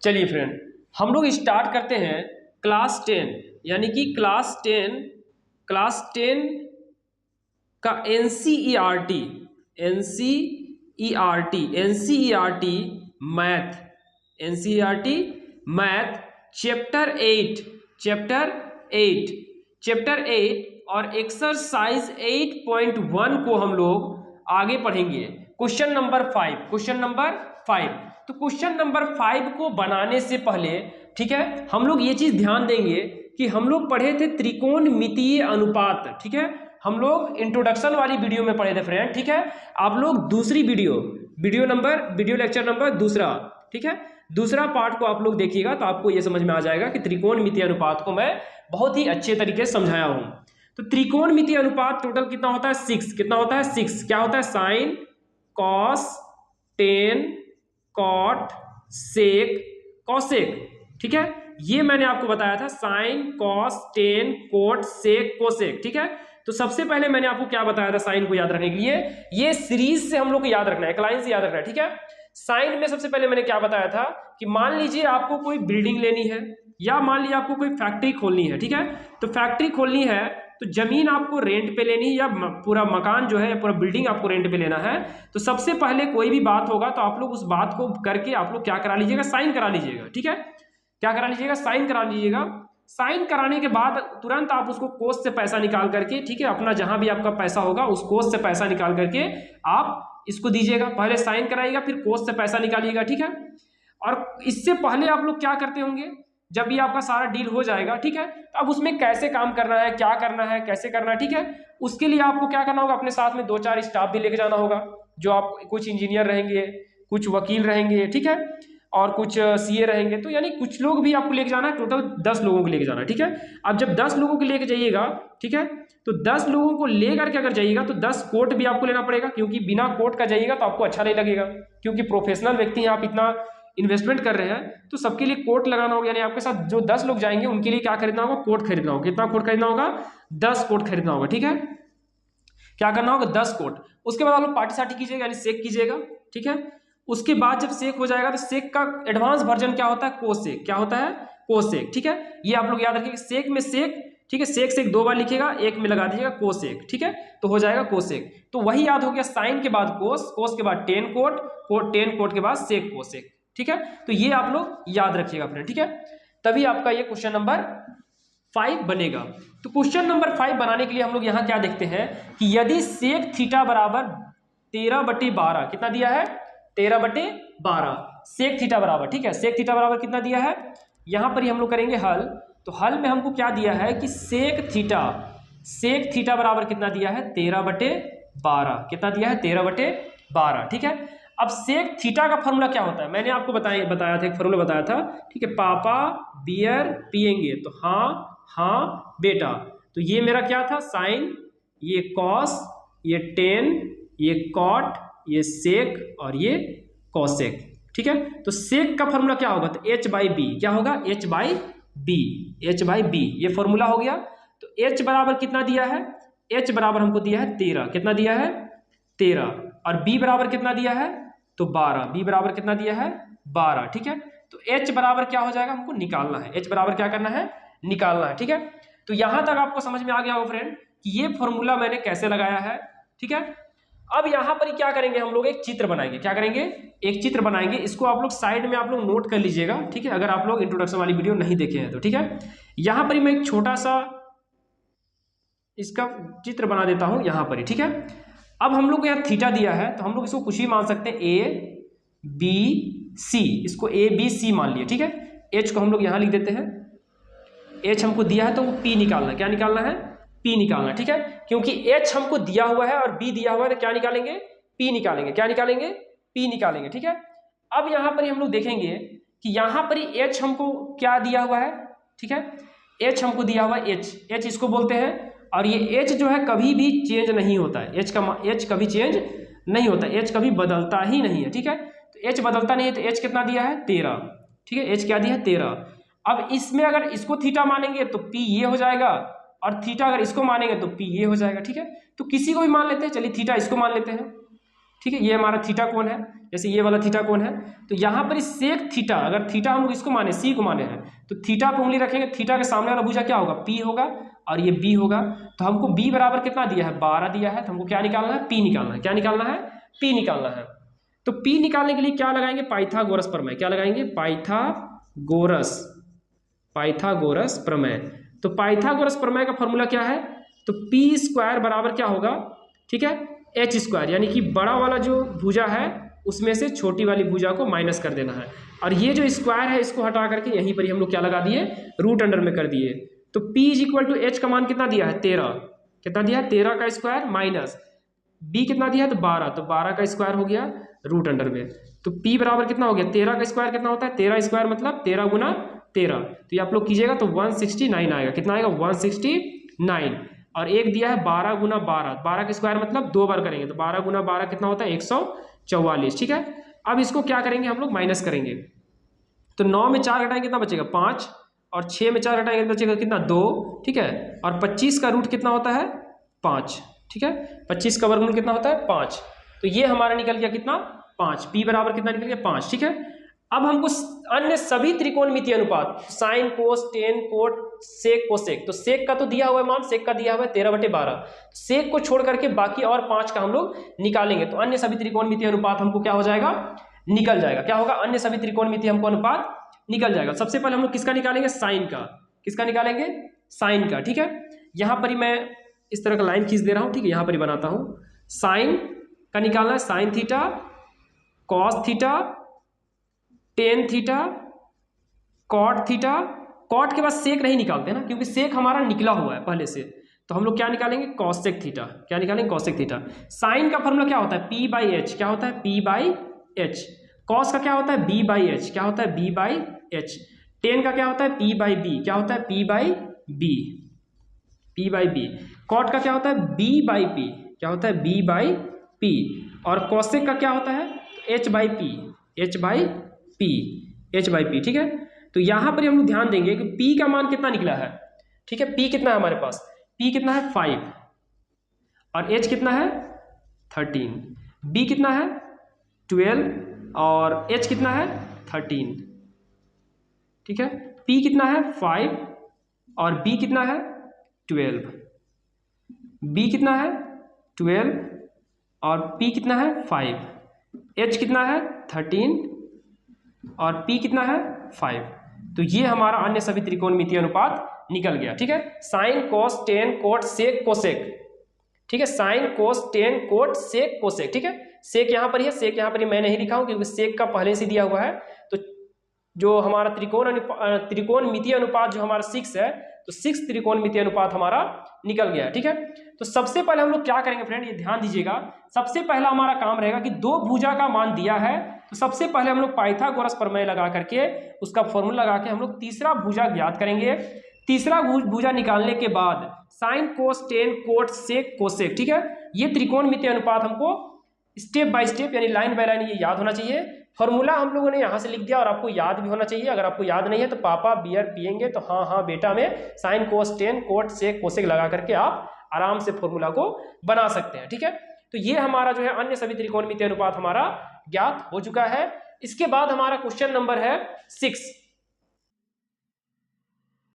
चलिए फ्रेंड, हम लोग स्टार्ट करते हैं क्लास 10 यानी कि क्लास 10 का एनसीईआरटी मैथ चैप्टर 8 और एक्सरसाइज 8.1 को हम लोग आगे पढ़ेंगे। Question number 5। तो क्वेश्चन नंबर 5 को बनाने से पहले, ठीक है, हम लोग ये चीज ध्यान देंगे कि हम लोग पढ़े थे त्रिकोणमितीय अनुपात। ठीक है, हम लोग इंट्रोडक्शन वाली वीडियो में पढ़े थे फ्रेंड। ठीक है, आप लोग दूसरी वीडियो लेक्चर नंबर दूसरा, ठीक है, दूसरा पार्ट को आप लोग देखिएगा तो आपको यह समझ में आ जाएगा कि त्रिकोणमितीय अनुपात को मैं बहुत ही अच्छे तरीके से समझाया हूं। तो त्रिकोणमितीय अनुपात टोटल कितना होता है? 6। कितना होता है? 6। क्या होता है? साइन, कॉस, टेन, कॉट, सेक, कॉसेक। ठीक है, ये मैंने आपको बताया था, साइन, कॉस, टेन, कोट, सेक, कोसेक। ठीक है, तो सबसे पहले मैंने आपको क्या बताया था साइन को याद रखने के लिए? ये सीरीज से हम लोग को याद रखना है, एक लाइन से याद रखना है। ठीक है, साइन में सबसे पहले मैंने क्या बताया था कि मान लीजिए आपको कोई बिल्डिंग लेनी है या मान लीजिए आपको कोई फैक्ट्री खोलनी है। ठीक है, तो फैक्ट्री खोलनी है तो जमीन आपको रेंट पे लेनी है या पूरा मकान जो है, पूरा बिल्डिंग आपको रेंट पे लेना है। तो सबसे पहले कोई भी बात होगा तो आप लोग उस बात को करके आप लोग क्या करा लीजिएगा? साइन करा लीजिएगा। ठीक है, क्या करा लीजिएगा? साइन करा लीजिएगा। साइन कराने के बाद तुरंत आप उसको कोष से पैसा निकाल करके, ठीक है, अपना जहां भी आपका पैसा होगा उस कोष से पैसा निकाल करके आप इसको दीजिएगा। पहले साइन कराइएगा फिर कोष से पैसा निकालिएगा। ठीक है, और इससे पहले आप लोग क्या करते होंगे, जब भी आपका सारा डील हो जाएगा, ठीक है, तो अब उसमें कैसे काम करना है, क्या करना है, कैसे करना है, ठीक है, उसके लिए आपको क्या करना होगा? अपने साथ में 2-4 स्टाफ भी लेके जाना होगा, जो आप कुछ इंजीनियर रहेंगे, कुछ वकील रहेंगे, ठीक है, और कुछ सीए रहेंगे। तो यानी कुछ लोग भी आपको लेके जाना है, टोटल 10 लोगों को लेके जाना है। ठीक है, अब जब 10 लोगों को लेके जाइएगा, ठीक है, तो 10 लोगों को लेकर के अगर जाइएगा तो 10 कोट भी आपको लेना पड़ेगा, क्योंकि बिना कोट का जाइएगा तो आपको अच्छा नहीं लगेगा, क्योंकि प्रोफेशनल व्यक्ति हैं, आप इतना इन्वेस्टमेंट कर रहे हैं तो सबके लिए कोट लगाना होगा। यानी आपके साथ जो 10 लोग जाएंगे उनके लिए क्या खरीदना होगा? कोट खरीदना होगा। कितना कोट खरीदना होगा? 10 कोट खरीदना होगा। ठीक है, क्या करना होगा? 10 कोट। उसके बाद आप लोग पार्टी सार्टी कीजिएगा, यानी सेक कीजिएगा। ठीक है, उसके बाद जब सेक हो जाएगा तो सेक का एडवांस वर्जन क्या होता है? कोसेक। क्या होता है? कोसेक। ठीक है, ये आप लोग याद रखिएगा। सेक में सेक, ठीक है, सेक सेक 2 बार लिखिएगा, एक में लगा दीजिएगा कोसेक। ठीक है, तो हो जाएगा कोसेक। तो वही याद हो गया, साइन के बाद कोस, कोस के बाद tan cot, cot tan cot के बाद सेक कोसेक। ठीक है, तो ये आप लोग याद रखिएगा फ्रेंड। ठीक है, तभी आपका ये क्वेश्चन नंबर 5 बनेगा। तो क्वेश्चन नंबर 5 बनाने के लिए हम लोग यहाँ क्या देखते हैं कि यदि सेक थीटा बराबर 13/12, कितना दिया है? 13/12 सेक थीटा बराबर, ठीक है, सेक थीटा बराबर कितना दिया है? यहां पर ही हम लोग करेंगे हल। तो हल में हमको क्या दिया है कि सेक थीटा बराबर कितना दिया है? 13/12। कितना दिया है? 13/12। ठीक है, अब सेक थीटा का फॉर्मूला क्या होता है? मैंने आपको बताया था, एक फॉर्मूला बताया था। ठीक है, पापा बियर पिएंगे तो हाँ हाँ बेटा। तो ये मेरा क्या था? साइन, ये कॉस, ये टेन, ये कॉट, ये सेक और ये कॉसेक। ठीक है, तो सेक का फॉर्मूला क्या होगा? तो h/b। क्या होगा? h/b। ये फॉर्मूला हो गया। तो h बराबर कितना दिया है? h बराबर हमको दिया है 13। कितना दिया है? 13। और b बराबर कितना दिया है? तो 12। b बराबर कितना दिया है? 12। ठीक है, तो h बराबर क्या हो जाएगा? हमको निकालना है। h बराबर क्या करना है? निकालना है। ठीक है, तो यहां तक आपको समझ में आ गया होगा फ्रेंड कि ये फॉर्मूला मैंने कैसे लगाया है। ठीक है, अब यहां पर क्या करेंगे हम लोग? एक चित्र बनाएंगे। क्या करेंगे? एक चित्र बनाएंगे। इसको आप लोग साइड में आप लोग नोट कर लीजिएगा। ठीक है, अगर आप लोग इंट्रोडक्शन वाली वीडियो नहीं देखे हैं तो। ठीक है, यहां पर मैं एक छोटा सा इसका चित्र बना देता हूं यहां पर ही। ठीक है, अब हम लोग को यहाँ थीटा दिया है तो हम लोग इसको कुछ ही मान सकते हैं, A-B-C। इसको A-B-C मान लिया। ठीक है, H को हम लोग यहाँ लिख देते हैं। H हमको दिया है तो वो P निकालना है। क्या निकालना है? P निकालना। ठीक है, क्योंकि H हमको दिया हुआ है और B दिया हुआ है तो क्या निकालेंगे? P निकालेंगे। क्या निकालेंगे? P निकालेंगे। ठीक है, अब यहाँ पर हम लोग देखेंगे कि यहाँ पर H हमको क्या दिया हुआ है। ठीक है, H हमको दिया हुआ है, H इसको बोलते हैं। और ये H जो है कभी भी चेंज नहीं होता है। H कभी चेंज नहीं होता, H कभी बदलता ही नहीं है। ठीक है, तो H बदलता नहीं है तो H कितना दिया है? 13। ठीक है, H क्या दिया है? 13। अब इसमें अगर इसको थीटा मानेंगे तो P ये हो जाएगा, और थीटा अगर इसको मानेंगे तो P ये हो जाएगा। ठीक है, तो किसी को भी मान लेते हैं। चलिए थीटा इसको मान लेते हैं। ठीक है, ये हमारा थीटा कोण है, जैसे ये वाला थीटा कोण है। तो यहाँ पर सेक थीटा, अगर थीटा हम लोग इसको माने, सी को माने हैं, तो थीटा पे उंगली रखेंगे, थीटा के सामने वाला भुजा क्या होगा, पी होगा, और ये बी होगा। तो हमको बी बराबर कितना दिया है, 12 दिया है, तो हमको क्या निकालना है, पी निकालना है। क्या निकालना है, पी निकालना है। तो पी निकालने के लिए क्या लगाएंगे, पाइथागोरस प्रमेय। क्या लगाएंगे, पाइथागोरस प्रमेय। तो पाइथागोरस प्रमेय का फॉर्मूला क्या है, तो पी स्क्वायर बराबर क्या होगा, ठीक है, एच स्क्वायर, यानी कि बड़ा वाला जो भुजा है उसमें से छोटी वाली भुजा को माइनस कर देना है, और ये जो स्क्वायर है इसको हटा करके यहीं पर ही हम लोग क्या लगा दिए, रूट अंडर में कर दिए। तो P is equal to H का मान कितना दिया है, 13, कितना दिया है, 13 का स्क्वायर माइनस B कितना दिया है, तो 12, तो 12 का स्क्वायर हो गया रूट अंडर में। तो P बराबर कितना हो गया, 13 का स्क्वायर कितना होता है, 13 स्क्वायर मतलब 13 गुना 13, तो ये आप लोग कीजिएगा तो 169 आएगा। कितना आएगा, 169, और एक दिया है 12 गुना 12, 12 का स्क्वायर मतलब 2 बार करेंगे, तो 12 गुना 12 कितना होता है, 144, ठीक है। अब इसको क्या करेंगे हम लोग, माइनस करेंगे। तो 9 में 4 घटाएंगे कितना बचेगा, 5, और 6 में 4 घटाएंगे बचेगा कितना, 2, ठीक है। और 25 का रूट कितना होता है, 5, ठीक है। 25 का वर्गमूल कितना होता है, 5। तो ये हमारा निकल गया कितना, 5। P बराबर कितना निकल गया, 5, ठीक है। अब हमको अन्य सभी त्रिकोणमितीय अनुपात, साइन, कोस, टेन, कोट, सेक, कोसेक, तो सेक का तो दिया हुआ है मान, सेक का दिया हुआ है 13/12, सेक को छोड़ करके बाकी और 5 का हम लोग निकालेंगे, तो अन्य सभी त्रिकोणमितीय अनुपात हमको क्या हो जाएगा, निकल जाएगा। क्या होगा, अन्य सभी त्रिकोणमितीय हमको अनुपात निकल जाएगा। सबसे पहले हम लोग किसका निकालेंगे, साइन का। किसका निकालेंगे, साइन का, ठीक है। यहां पर ही मैं इस तरह का लाइन खींच दे रहा हूं, ठीक है, यहां पर ही बनाता हूं। साइन का निकालना है, sine theta, cos theta, tan theta, cot theta. Cot के बाद सेक नहीं निकालते ना, क्योंकि सेक हमारा निकला हुआ है पहले से, तो हम लोग क्या निकालेंगे, कॉसेक थीटा। क्या निकालेंगे, कॉसेक थीटा। साइन का फॉर्मूला क्या होता है, P/H, क्या होता है, P/H। कॉस का क्या होता है, B/H, क्या होता है, B/H। टेन का क्या होता है, P/B, क्या होता है, P/B, P/B। कॉट का क्या होता है, B/P, क्या होता है, B/P। और कॉसेक का क्या होता है, H/P, H/P, ठीक है। तो यहां पर हम लोग ध्यान देंगे कि P का मान कितना निकला है, ठीक है। P कितना है हमारे पास, P कितना है, 5, और H कितना है, 13, B कितना है, 12, और H कितना है, 13, ठीक है। P कितना है, 5, और B कितना है, 12, B कितना है, 12, और P कितना है, 5, H कितना है, 13, और P कितना है, 5। तो ये हमारा अन्य सभी त्रिकोणमितीय अनुपात निकल गया, ठीक है। साइन, कोस, टेन, कोट, सेक, कोसेक, ठीक है। साइन, कोस, टेन, कोट, सेक, कोसेक, ठीक है। सेक यहाँ पर ही है, सेक यहाँ पर ही मैं नहीं लिखा हूँ क्योंकि सेक का पहले से दिया हुआ है। तो जो हमारा त्रिकोणमितीय अनुपात जो हमारा 6 है, तो 6 त्रिकोणमितीय अनुपात हमारा निकल गया, ठीक है। तो सबसे पहले हम लोग क्या करेंगे फ्रेंड, ये ध्यान दीजिएगा। सबसे पहला हमारा काम रहेगा कि दो भुजा का मान दिया है, तो सबसे पहले हम लोग पाइथागोरस प्रमेय लगा करके उसका फॉर्मूला लगा के हम लोग तीसरा भुजा ज्ञात करेंगे। तीसरा भुजा निकालने के बाद साइन, कोस, टेन, कोट, सेक, कोसेक, ठीक है। ये त्रिकोणमितीय अनुपात हमको स्टेप बाय स्टेप यानी लाइन बाय लाइन ये याद होना चाहिए। फॉर्मूला हम लोगों ने यहाँ से लिख दिया और आपको याद भी होना चाहिए। अगर आपको याद नहीं है तो पापा बियर पियेंगे तो हाँ हाँ बेटा में साइन, कोस, टेन, कोट, सेक, कोसेक लगा करके आप आराम से फॉर्मूला को बना सकते हैं, ठीक है। तो ये हमारा जो है अन्य सभी त्रिकोणमितीय अनुपात हमारा ज्ञात हो चुका है। इसके बाद हमारा क्वेश्चन नंबर है 6।